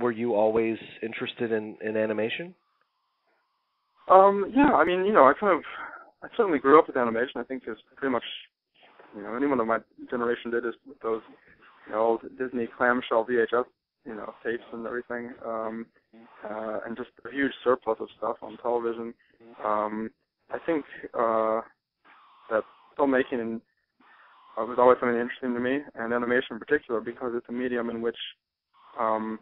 were you always interested in animation? Yeah, I mean, I certainly grew up with animation. I think it's pretty much, anyone of my generation did is with those, old Disney clamshell VHS, tapes and everything, and just a huge surplus of stuff on television. I think that filmmaking was always something interesting to me, and animation in particular, because it's a medium in which you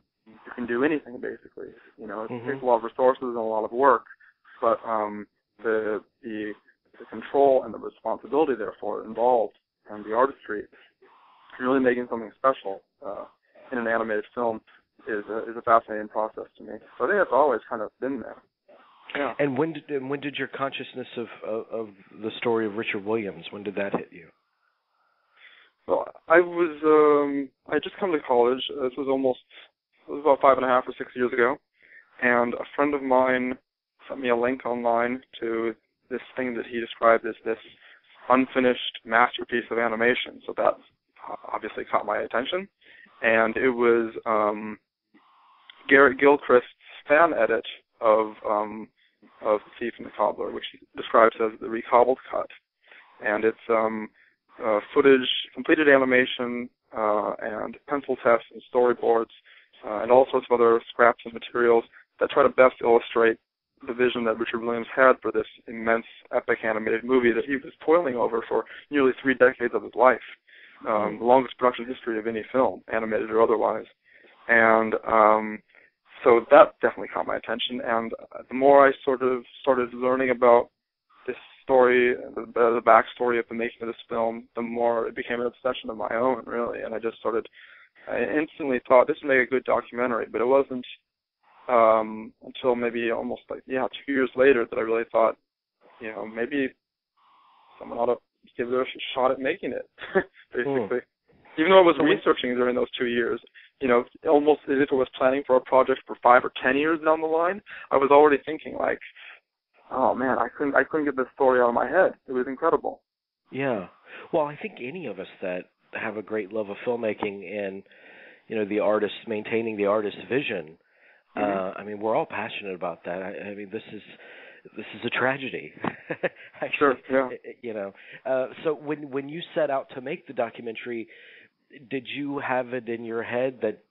can do anything, basically. It takes a lot of resources and a lot of work, but the control and the responsibility, therefore, involved, and the artistry, really making something special in an animated film is a fascinating process to me. So I think it's always kind of been there. Yeah. And when did your consciousness of the story of Richard Williams, when did that hit you? Well, I just come to college. This was about 5.5 or 6 years ago, and a friend of mine sent me a link online to this thing that he described as this unfinished masterpiece of animation. So that obviously caught my attention, and it was Garrett Gilchrist's fan edit of The Thief and the Cobbler, which he describes as the recobbled cut, and it's footage, completed animation, and pencil tests and storyboards, and all sorts of other scraps and materials that try to best illustrate the vision that Richard Williams had for this immense, epic animated movie that he was toiling over for nearly 3 decades of his life, the longest production history of any film, animated or otherwise. And so that definitely caught my attention, and the more I sort of started learning about this story, the backstory of the making of this film, the more it became an obsession of my own, really. And I instantly thought this would make a good documentary, but it wasn't until maybe almost 2 years later that I really thought, maybe someone ought to give it a shot at making it, basically. Even though I was researching during those 2 years, almost as if I was planning for a project for 5 or 10 years down the line, I was already thinking like, oh man, I couldn't get this story out of my head. It was incredible. Yeah. Well, I think any of us that have a great love of filmmaking and, the artist, maintaining the artist's vision, we're all passionate about that. I mean, this is a tragedy. Actually, sure, yeah. So when you set out to make the documentary, did you have it in your head that,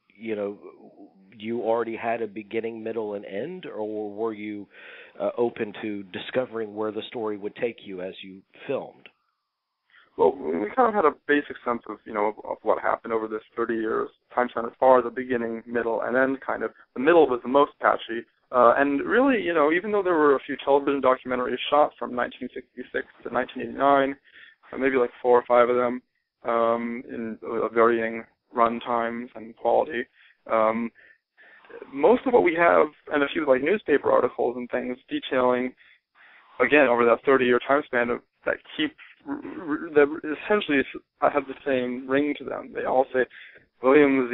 you already had a beginning, middle, and end, or were you open to discovering where the story would take you as you filmed? Well, we kind of had a basic sense of, of what happened over this 30 years time span as far as the beginning, middle, and end kind of. The middle was the most patchy. And really, even though there were a few television documentaries shot from 1966 to 1989, maybe like 4 or 5 of them, in varying run times and quality, most of what we have, and a few like newspaper articles and things detailing, again, over that 30-year time span that essentially have the same ring to them. They all say Williams,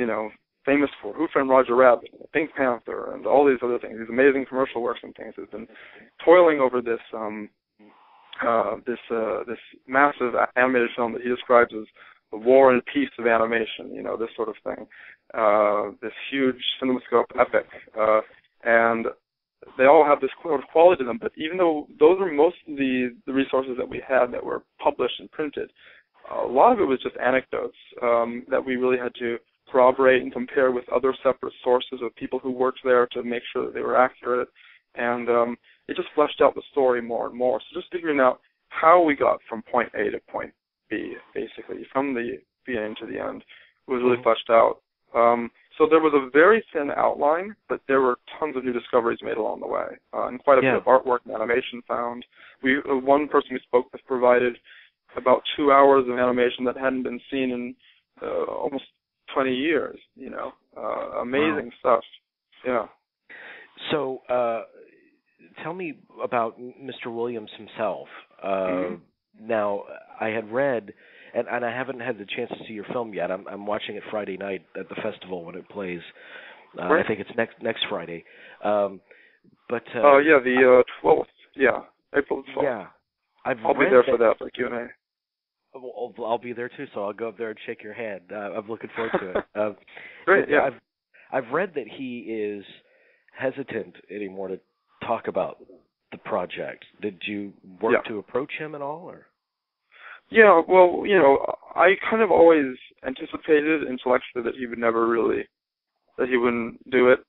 famous for Who Framed Roger Rabbit, Pink Panther, and all these other things, these amazing commercial works and things, has been toiling over this this massive animated film that he describes as the war and peace of animation, this sort of thing, this huge CinemaScope epic, and they all have this sort of quality to them. But even though those are most of the resources that we had that were published and printed, a lot of it was just anecdotes that we really had to corroborate and compare with other separate sources of people who worked there to make sure that they were accurate, and it just fleshed out the story more and more. So just figuring out how we got from point A to point B, basically, from the beginning to the end, was really fleshed out. So there was a very thin outline, but there were tons of new discoveries made along the way, and quite a bit of artwork and animation found. One person we spoke with provided about 2 hours of animation that hadn't been seen in almost 20 years, amazing stuff. Yeah. So tell me about Mr. Williams himself. Now, I had read, and I haven't had the chance to see your film yet. I'm watching it Friday night at the festival when it plays. I think it's next Friday. The 12th. Yeah, April 12th. Yeah. I'll be there for that, for Q&A. I'll be there too, so I'll go up there and shake your hand. I'm looking forward to it. Great, yeah. I've read that he is hesitant anymore to talk about the project. Did you work to approach him at all, or? Yeah, well, I kind of always anticipated intellectually that he wouldn't do it.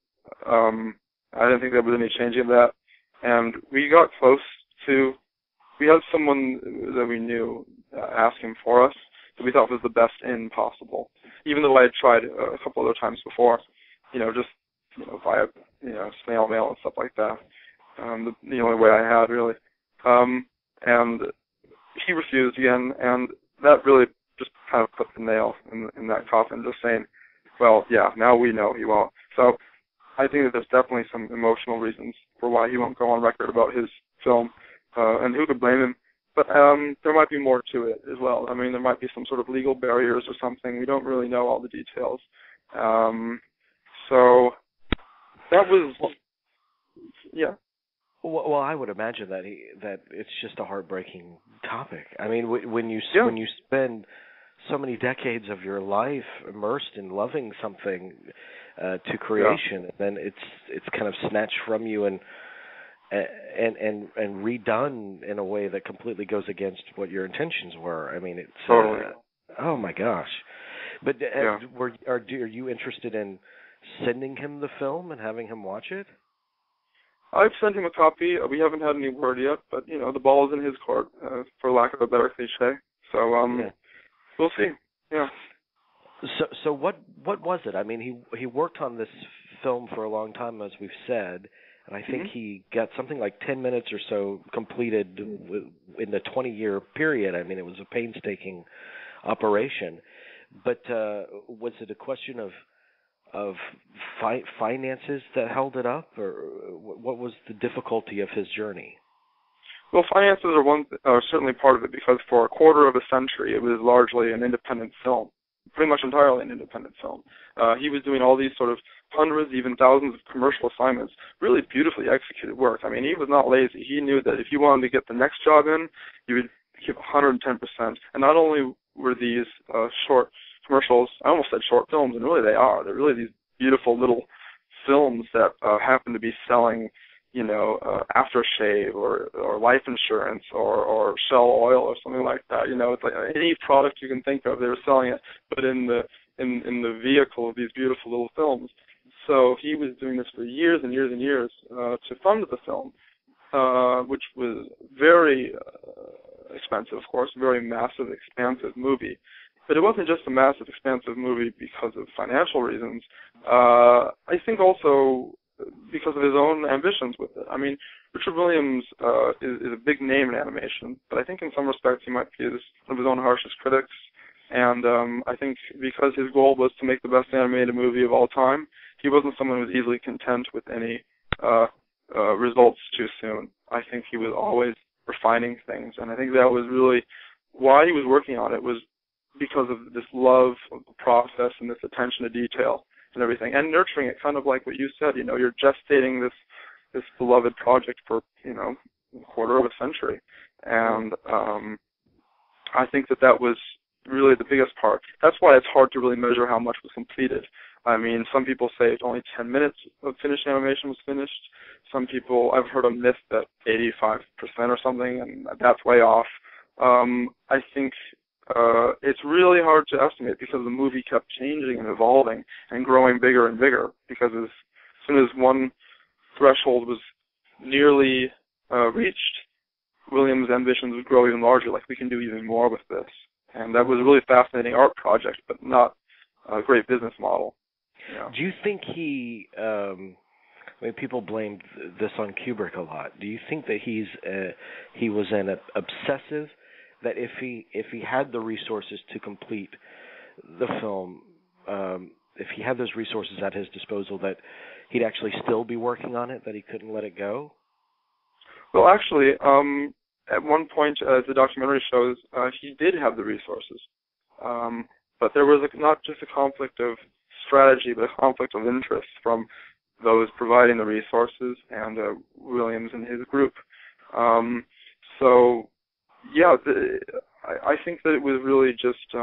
I didn't think there was any changing of that. And we got close to, we had someone that we knew ask him for us that we thought was the best in possible. Even though I had tried a couple other times before, via, snail mail and stuff like that. The only way I had, really. And he refused again, and that really just kind of put the nail in that coffin, just saying, well, yeah, now we know he won't. So I think that there's definitely some emotional reasons for why he won't go on record about his film, and who could blame him? But there might be more to it as well. I mean, there might be some sort of legal barriers or something. We don't really know all the details. So that was, yeah. Well, I would imagine that it's just a heartbreaking topic. I mean, when you spend so many decades of your life immersed in loving something to creation, and then it's kind of snatched from you and redone in a way that completely goes against what your intentions were. I mean, it's totally. Oh my gosh! But are you interested in sending him the film and having him watch it? I've sent him a copy. We haven't had any word yet, but the ball is in his court, for lack of a better cliche. So we'll see. Yeah. So what was it? I mean, he worked on this film for a long time, as we've said, and I think he got something like 10 minutes or so completed in the 20-year period. I mean, it was a painstaking operation. But was it a question of finances that held it up, or what was the difficulty of his journey? Well, finances are certainly part of it, because for a quarter of a century it was largely an independent film, pretty much entirely an independent film. He was doing all these sort of hundreds, even thousands of commercial assignments, really beautifully executed work. I mean, he was not lazy. He knew that if you wanted to get the next job in, you would give 110%. And not only were these short commercials, I almost said short films, and really they are. They're really these beautiful little films that happen to be selling, aftershave or life insurance or Shell oil or something like that. It's like any product you can think of, they were selling it, but in the vehicle of these beautiful little films. So he was doing this for years and years and years to fund the film, which was very expensive, of course, very massive, expansive movie. But it wasn't just a massive, expansive movie because of financial reasons. I think also because of his own ambitions with it. I mean, Richard Williams is a big name in animation, but I think in some respects he might be one of his own harshest critics. And I think because his goal was to make the best animated movie of all time, he wasn't someone who was easily content with any results too soon. I think he was always refining things, and I think that was really why he was working on it, was because of this love of the process and this attention to detail and everything, and nurturing it, kind of like what you said. You're gestating this beloved project for a quarter of a century, and I think that was really the biggest part. That's why it's hard to really measure how much was completed. I mean, some people say only 10 minutes of finished animation was finished. Some people, I've heard a myth that 85% or something, and that's way off. I think it's really hard to estimate because the movie kept changing and evolving and growing bigger and bigger, because as soon as one threshold was nearly reached, Williams' ambitions would grow even larger, like we can do even more with this. And that was a really fascinating art project, but not a great business model. Do you think he, people blamed this on Kubrick a lot. Do you think that he was an obsessive, that if he had the resources to complete the film, if he had those resources at his disposal, that he'd actually still be working on it, that he couldn't let it go? Well, actually, at one point, as the documentary shows, he did have the resources. But there was not just a conflict of strategy, but a conflict of interest from those providing the resources and Williams and his group. So, yeah, I think that it was really just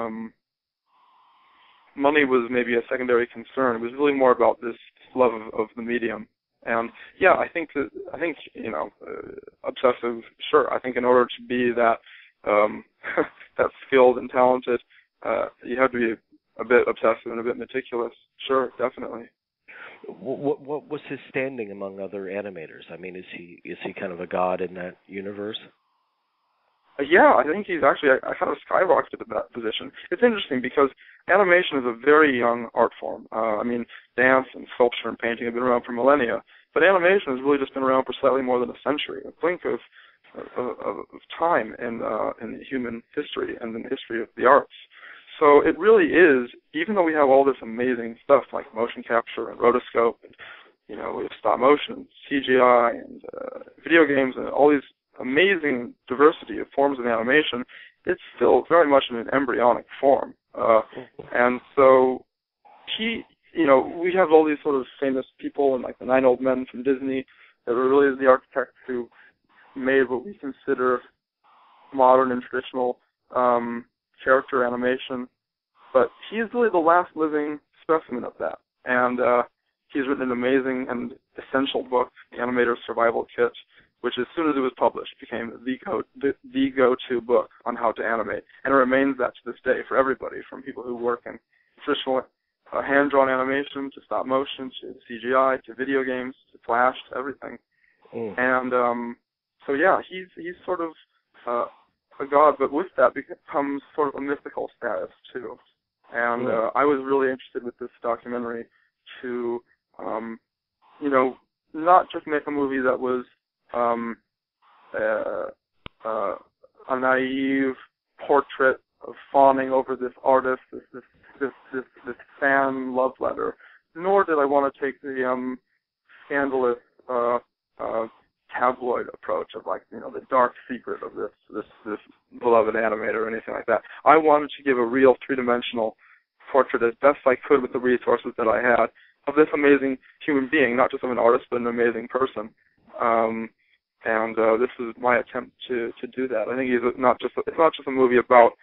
money was maybe a secondary concern. It was really more about this love of the medium. And yeah, I think obsessive. Sure, I think in order to be that that skilled and talented, you have to be a bit obsessive and a bit meticulous. Sure, definitely. What was his standing among other animators? I mean, is he kind of a god in that universe? Yeah, I think he's actually I kind of skyrocketed to that position. It's interesting because animation is a very young art form. I mean, dance and sculpture and painting have been around for millennia, but animation has really just been around for slightly more than a century. A blink of time in human history and in the history of the arts. So it really is, even though we have all this amazing stuff like motion capture and rotoscope, and we have stop motion, CGI, and video games, and all these amazing diversity of forms of animation, it's still very much in an embryonic form. And so we have all these sort of famous people, and like the 9 Old Men from Disney, that were really the architects who made what we consider modern and traditional character animation. But he's really the last living specimen of that. And he's written an amazing and essential book, The Animator's Survival Kit, which as soon as it was published became the go-to book on how to animate. And it remains that to this day for everybody, from people who work in traditional hand-drawn animation to stop motion to CGI to video games to Flash to everything. And so yeah, he's sort of a god, but with that becomes sort of a mythical status too. And I was really interested with this documentary to, not just make a movie that was a naive portrait of fawning over this artist, this fan love letter, nor did I want to take the scandalous tabloid approach of the dark secret of this beloved animator or anything like that. I wanted to give a real three-dimensional portrait as best I could with the resources that I had of this amazing human being, not just of an artist, but an amazing person. And this is my attempt to do that. I think it's not just a movie about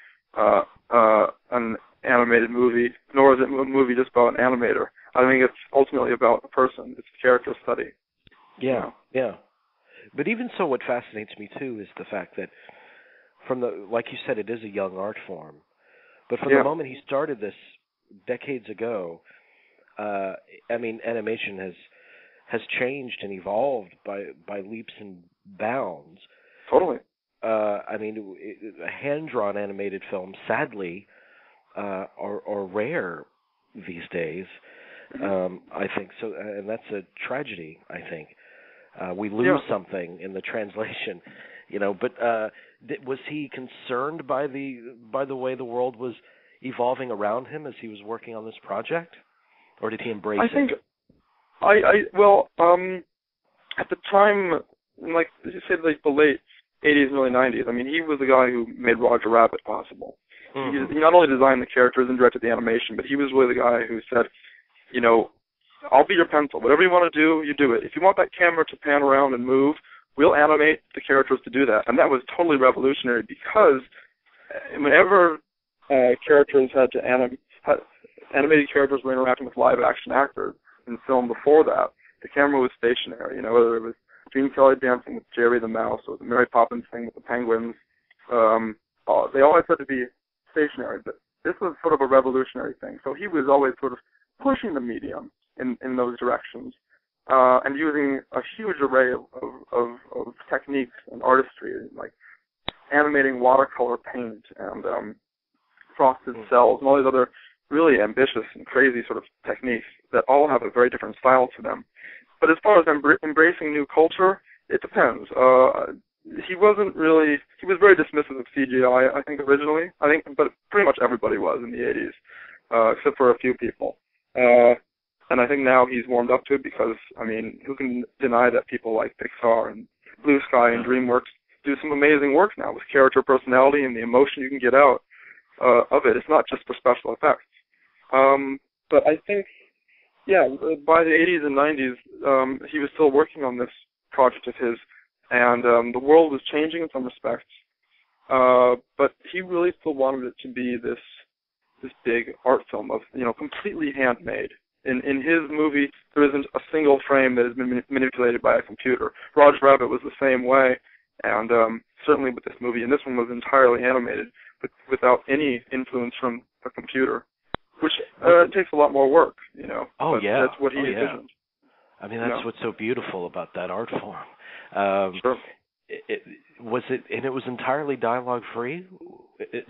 an animated movie, nor is it a movie just about an animator. I think it's ultimately about a person. It's a character study. Yeah. But even so, what fascinates me too is the fact that like you said, it is a young art form. But from the moment he started this decades ago, animation has changed and evolved by leaps and bounds. Totally. Hand-drawn animated films, sadly, are rare these days. I think so, and that's a tragedy. I think we lose something in the translation, But was he concerned by the way the world was evolving around him as he was working on this project, or did he embrace it? I think at the time, like you said, the late 80s and early 90s. He was the guy who made Roger Rabbit possible. He not only designed the characters and directed the animation, but he was really the guy who said, I'll be your pencil. Whatever you want to do, you do it. If you want that camera to pan around and move, we'll animate the characters to do that. And that was totally revolutionary because whenever characters had to animated characters were interacting with live action actors in film before that, the camera was stationary. Whether it was Gene Kelly dancing with Jerry the Mouse or the Mary Poppins thing with the penguins, they always had to be stationary. But this was sort of a revolutionary thing. So he was always sort of pushing the medium in those directions, and using a huge array of techniques and artistry, like animating watercolor paint and frosted cells and all these other really ambitious and crazy sort of techniques that all have a very different style to them. But as far as embracing new culture, it depends. He was very dismissive of CGI, I think, originally. But pretty much everybody was in the 80s, except for a few people. And I think now he's warmed up to it because, who can deny that people like Pixar and Blue Sky and DreamWorks do some amazing work now with character personality and the emotion you can get out of it. It's not just for special effects. But I think, by the 80s and 90s, he was still working on this project of his, and the world was changing in some respects. But he really still wanted it to be this big art film of, completely handmade. In his movie, there isn't a single frame that has been manipulated by a computer. Roger Rabbit was the same way, and certainly with this movie, and this one was entirely animated, but without any influence from a computer, which takes a lot more work, Oh, yeah. That's what he envisioned. I mean, that's what's so beautiful about that art form. Sure. It was entirely dialogue free?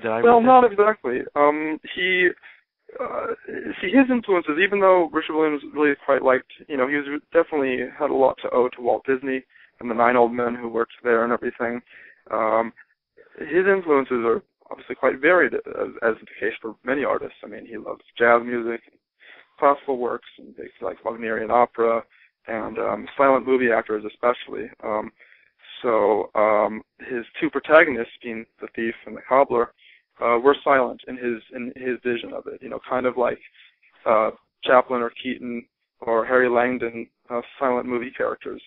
Well, not exactly. His influences, even though Richard Williams really quite liked, he was definitely had a lot to owe to Walt Disney and the 9 old men who worked there and everything. His influences are obviously quite varied, as is the case for many artists. I mean, he loves jazz music, classical works, and things like Wagnerian opera, and silent movie actors especially. So his 2 protagonists, being the thief and the cobbler, were silent in his vision of it. Kind of like Chaplin or Keaton or Harry Langdon, silent movie characters.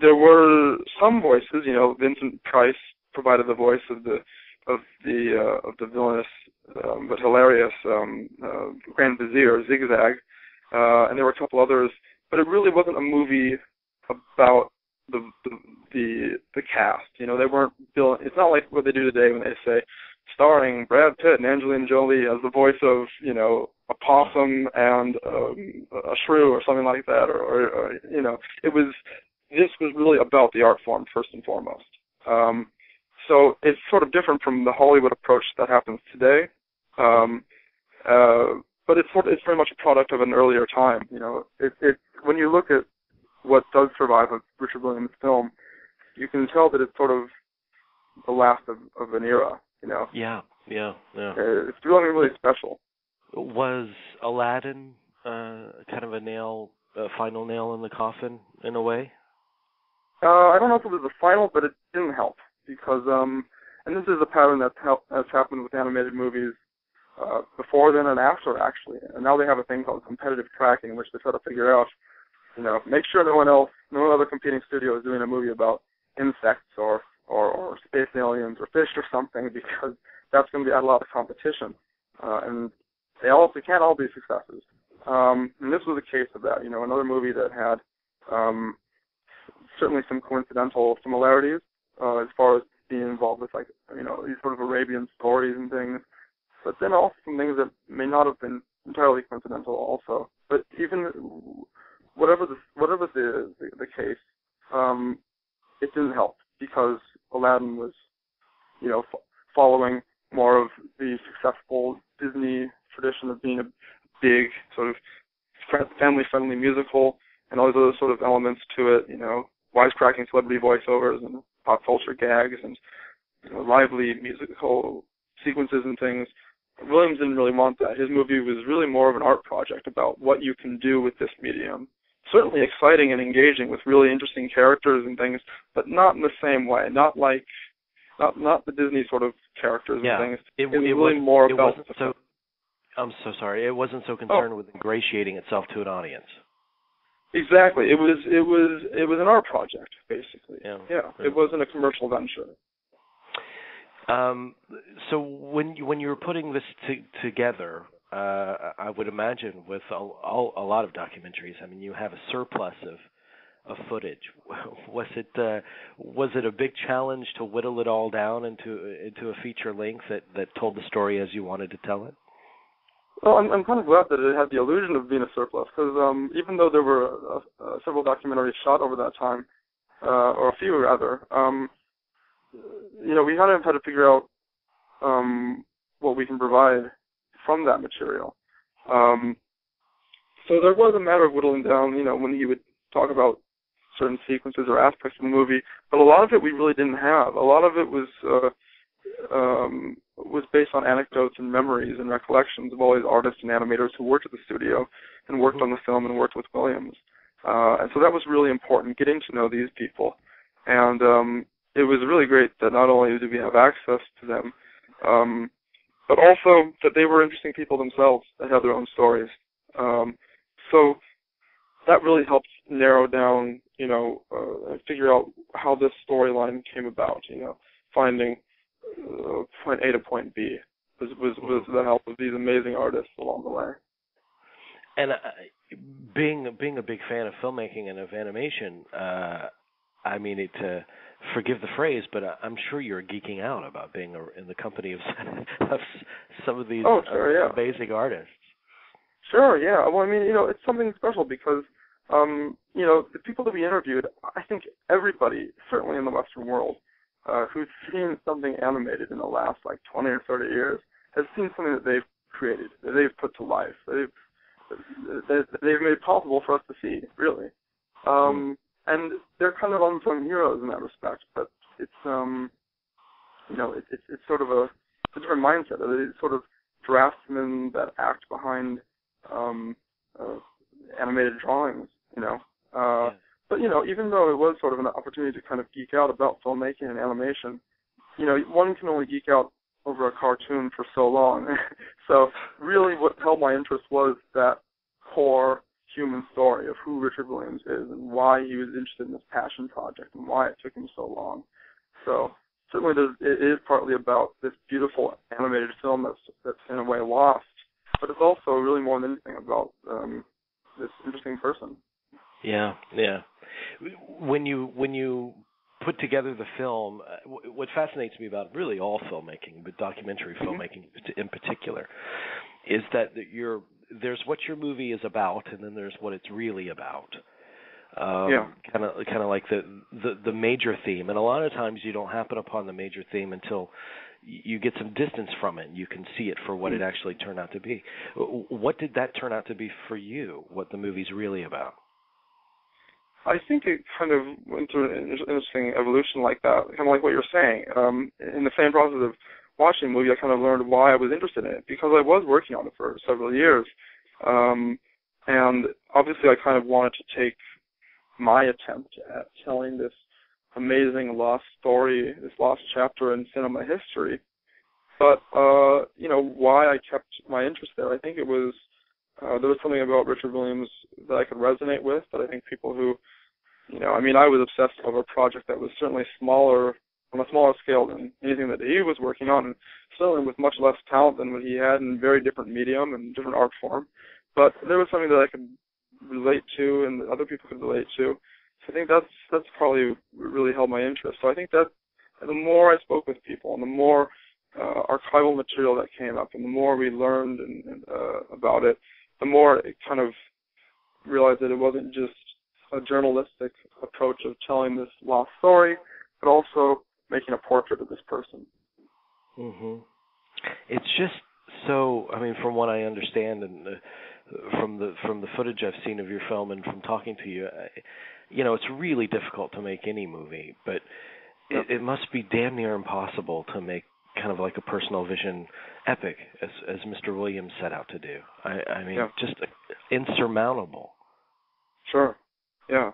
There were some voices. Vincent Price provided the voice of the villainous but hilarious Grand Vizier, Zigzag, and there were a couple others. But it really wasn't a movie about the cast. They weren't built. It's not like what they do today when they say starring Brad Pitt and Angelina Jolie as the voice of a possum and a shrew or something like that, or this was really about the art form first and foremost. So it's sort of different from the Hollywood approach that happens today, but it's very much a product of an earlier time. When you look at what does survive of Richard Williams' film, you can tell that it's sort of the last of an era. Yeah. It's really special. Was Aladdin kind of a final nail in the coffin in a way? I don't know if it was the final, but it didn't help because, and this is a pattern that's happened with animated movies before then and after, actually. And now they have a thing called competitive tracking, in which they try to figure out, make sure no other competing studio is doing a movie about insects or space aliens or fish or something, because that's going to add a lot of competition. And they can't all be successes. And this was a case of that. Another movie that had certainly some coincidental similarities as far as being involved with, these sort of Arabian stories and things, but then also some things that may not have been entirely coincidental also. But even whatever the case, it didn't help because Aladdin was, following more of the successful Disney tradition of being a big sort of family-friendly musical and all those other sort of elements to it, wisecracking celebrity voiceovers and pop culture gags and lively musical sequences and things. Williams didn't really want that. His movie was really more of an art project about what you can do with this medium. Certainly exciting and engaging with really interesting characters and things, but not in the same way. Not the Disney sort of characters and things. It was really more about. I'm so sorry. It wasn't so concerned with ingratiating itself to an audience. Exactly. It was an art project, basically. Yeah. It wasn't a commercial venture. So when you were putting this together, I would imagine with a lot of documentaries, I mean, you have a surplus of footage. Was it a big challenge to whittle it all down into a feature length that told the story as you wanted to tell it? Well, I'm kind of glad that it had the illusion of being a surplus, because even though there were several documentaries shot over that time, or a few rather, we kind of had to figure out what we can provide from that material. So there was a matter of whittling down, when he would talk about certain sequences or aspects of the movie, but a lot of it we really didn't have. A lot of it was based on anecdotes and memories and recollections of all these artists and animators who worked at the studio and worked on the film and worked with Williams. And so that was really important, getting to know these people. And it was really great that not only did we have access to them, but also that they were interesting people themselves that had their own stories. So that really helped narrow down, figure out how this storyline came about, finding point A to point B. was the help of these amazing artists along the way. And being a big fan of filmmaking and of animation, I mean, forgive the phrase, but I'm sure you're geeking out about being in the company of some of these amazing artists. Sure, yeah. Well, I mean, it's something special because, the people that we interviewed, I think everybody, certainly in the Western world, who's seen something animated in the last, 20 or 30 years, has seen something that they've created, that they've put to life, that they've made possible for us to see, really. And they're kind of unsung heroes in that respect, but it's it's sort of a different mindset. It's sort of draftsmen that act behind animated drawings, But, even though it was sort of an opportunity to kind of geek out about filmmaking and animation, one can only geek out over a cartoon for so long. So really what held my interest was that core human story of who Richard Williams is and why he was interested in this passion project and why it took him so long. So certainly it is partly about this beautiful animated film that's in a way lost, but it's also really more than anything about this interesting person. Yeah. When you put together the film, what fascinates me about really all filmmaking, but documentary filmmaking in particular, is that there's what your movie is about, and then there's what it's really about. Kind of like the major theme, and a lot of times you don't happen upon the major theme until you get some distance from it and you can see it for what it actually turned out to be. What did that turn out to be for you, what the movie's really about? I think it kind of went through an interesting evolution like that, kind of like what you're saying. In the same process of watching the movie, I kind of learned why I was interested in it, because I was working on it for several years. And obviously I kind of wanted to take my attempt at telling this amazing lost story, this lost chapter in cinema history. But, why I kept my interest there, I think it was, there was something about Richard Williams that I could resonate with, that I think people who, I was obsessed over a project that was certainly smaller, on a smaller scale than anything that he was working on, and certainly with much less talent than what he had in very different medium and different art form. But there was something that I could relate to and that other people could relate to. So I think that's probably really held my interest. So I think that the more I spoke with people and the more archival material that came up and the more we learned about it, the more it kind of realized that it wasn't just a journalistic approach of telling this lost story, but also making a portrait of this person. It's just so, from what I understand and from the footage I've seen of your film and from talking to you, it's really difficult to make any movie, but it must be damn near impossible to make kind of like a personal vision epic, as Mr. Williams set out to do. Just insurmountable. Sure. Yeah.